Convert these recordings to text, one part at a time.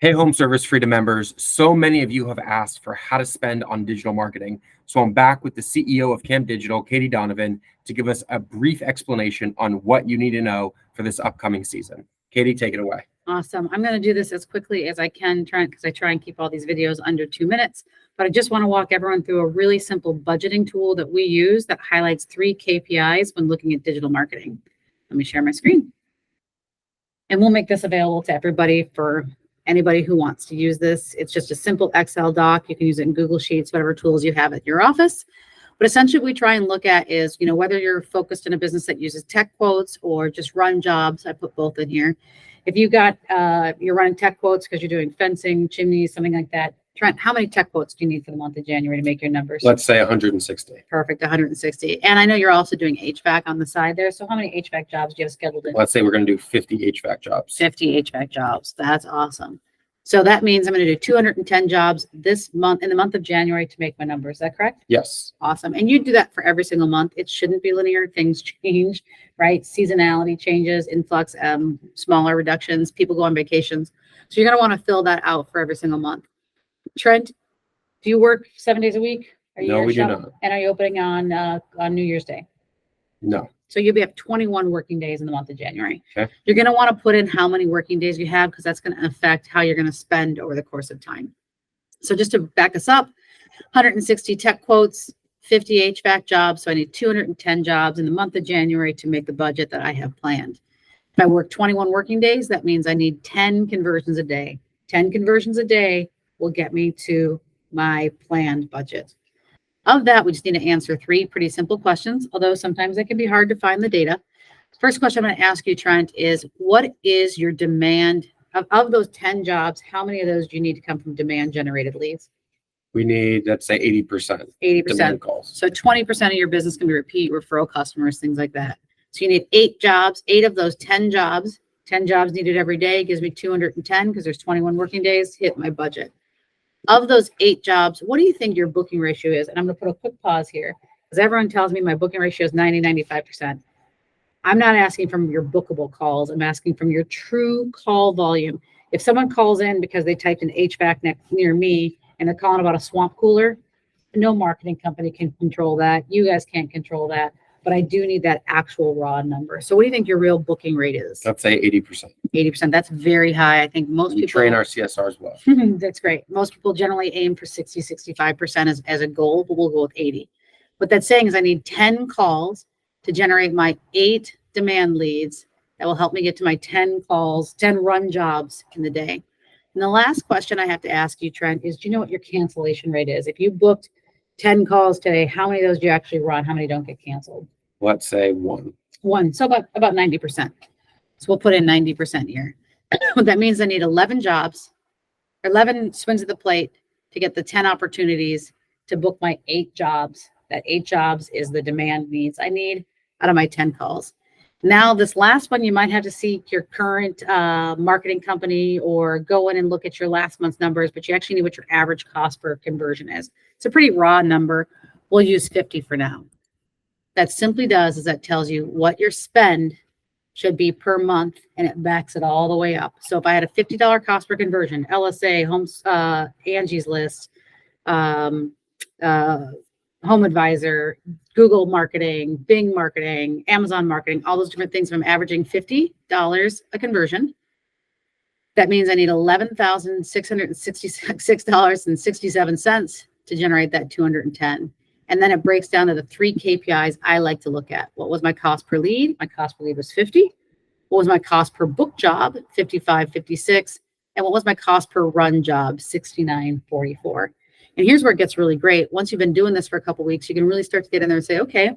Hey, Home Service Freedom members, so many of you have asked for how to spend on digital marketing. So I'm back with the CEO of Cam Digital, Katie Donovan, to give us a brief explanation on what you need to know for this upcoming season. Katie, take it away. Awesome. I'm going to do this as quickly as I can, because I try and keep all these videos under 2 minutes. But I just want to walk everyone through a really simple budgeting tool that we use that highlights 3 KPIs when looking at digital marketing. Let me share my screen. And we'll make this available to everybody for anybody who wants to use this. It's just a simple Excel doc. You can use it in Google Sheets, whatever tools you have at your office. But essentially what we try and look at is, whether you're focused in a business that uses tech quotes or just run jobs. I put both in here. If you got, you're running tech quotes because you're doing fencing, chimneys, something like that. Trent, how many tech quotes do you need for the month of January to make your numbers? Let's say 160. Perfect, 160. And I know you're also doing HVAC on the side there. So how many HVAC jobs do you have scheduled in? Let's say we're going to do 50 HVAC jobs. 50 HVAC jobs. That's awesome. So that means I'm going to do 210 jobs this month, in the month of January, to make my numbers. Is that correct? Yes. Awesome. And you do that for every single month. It shouldn't be linear. Things change, right? Seasonality changes, influx, smaller reductions, people go on vacations. So you're going to want to fill that out for every single month. Trent, do you work 7 days a week? No, we do not. And are you opening on New Year's Day? No. So you'll have 21 working days in the month of January. Okay. You're going to want to put in how many working days you have, because that's going to affect how you're going to spend over the course of time. So just to back us up, 160 tech quotes, 50 HVAC jobs. So I need 210 jobs in the month of January to make the budget that I have planned. If I work 21 working days, that means I need 10 conversions a day. 10 conversions a day will get me to my planned budget. Of that, we just need to answer 3 pretty simple questions, although sometimes it can be hard to find the data. First question I'm going to ask you, Trent, is what is your demand of those 10 jobs? How many of those do you need to come from demand generated leads? We need, let's say 80%. 80%. Demand calls. So 20% of your business can be repeat referral customers, things like that. So you need 8 jobs, 8 of those 10 jobs. 10 jobs needed every day gives me 210 because there's 21 working days, hit my budget. Of those 8 jobs, what do you think your booking ratio is? And I'm going to put a quick pause here, because everyone tells me my booking ratio is 95%. I'm not asking from your bookable calls. I'm asking from your true call volume. If someone calls in because they typed in HVAC near me and they're calling about a swamp cooler, no marketing company can control that. You guys can't control that. But I do need that actual raw number. So what do you think your real booking rate is? Let's say 80%. 80%. That's very high. I think most people train our CSR as well. That's great. Most people generally aim for 60, 65% as a goal, but we'll go with 80. What that's saying is I need 10 calls to generate my 8 demand leads that will help me get to my 10 calls, 10 run jobs in the day. And the last question I have to ask you, Trent, is do you know what your cancellation rate is? If you booked 10 calls today, how many of those do you actually run? How many don't get canceled? Let's say 1. 1. So about 90%. So we'll put in 90% here. That means I need 11 jobs, 11 swings at the plate to get the 10 opportunities to book my 8 jobs. That 8 jobs is the demand needs I need out of my 10 calls. Now, this last one, you might have to seek your current marketing company or go in and look at your last month's numbers, but you actually need what your average cost per conversion is. It's a pretty raw number. We'll use 50 for now. That simply does is that tells you what your spend should be per month, and it backs it all the way up. So if I had a $50 cost per conversion, LSA, Homes, Angie's List, Home Advisor, Google marketing, Bing marketing, Amazon marketing, all those different things, if I'm averaging $50 a conversion, that means I need $11,666.67 to generate that 210. And then it breaks down to the 3 KPIs I like to look at. What was my cost per lead? My cost per lead was 50. What was my cost per book job? 55, 56. And what was my cost per run job? 69, 44. And here's where it gets really great. Once you've been doing this for a couple of weeks, you can really start to get in there and say, okay,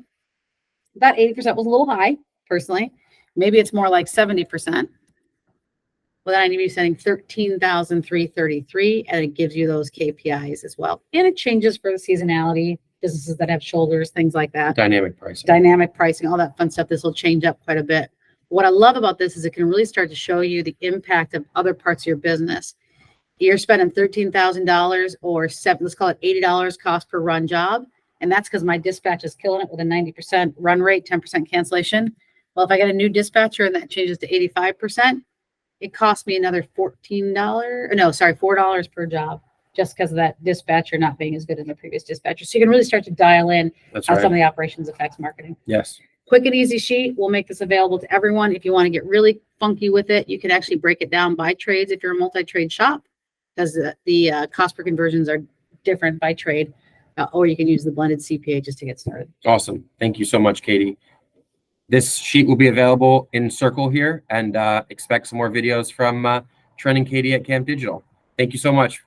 that 80% was a little high, personally. Maybe it's more like 70%. Well, then I need to be sending 13,333, and it gives you those KPIs as well. And it changes for the seasonality, businesses that have shoulders, things like that. Dynamic pricing, all that fun stuff. This will change up quite a bit. What I love about this is it can really start to show you the impact of other parts of your business. You're spending $13,000 or let's call it $80 cost per run job. And that's because my dispatch is killing it with a 90% run rate, 10% cancellation. Well, if I get a new dispatcher and that changes to 85%, it cost me another $4 per job just because of that dispatcher not being as good as the previous dispatcher. So you can really start to dial in That's how right. some of the operations affects marketing. Yes. Quick and easy sheet. We'll make this available to everyone. If you want to get really funky with it, you can actually break it down by trades if you're a multi-trade shop, because the cost per conversions are different by trade, or you can use the blended CPA just to get started. Awesome. Thank you so much, Katie. This sheet will be available in Circle here, and expect some more videos from Trent and Katie at Camp Digital. Thank you so much.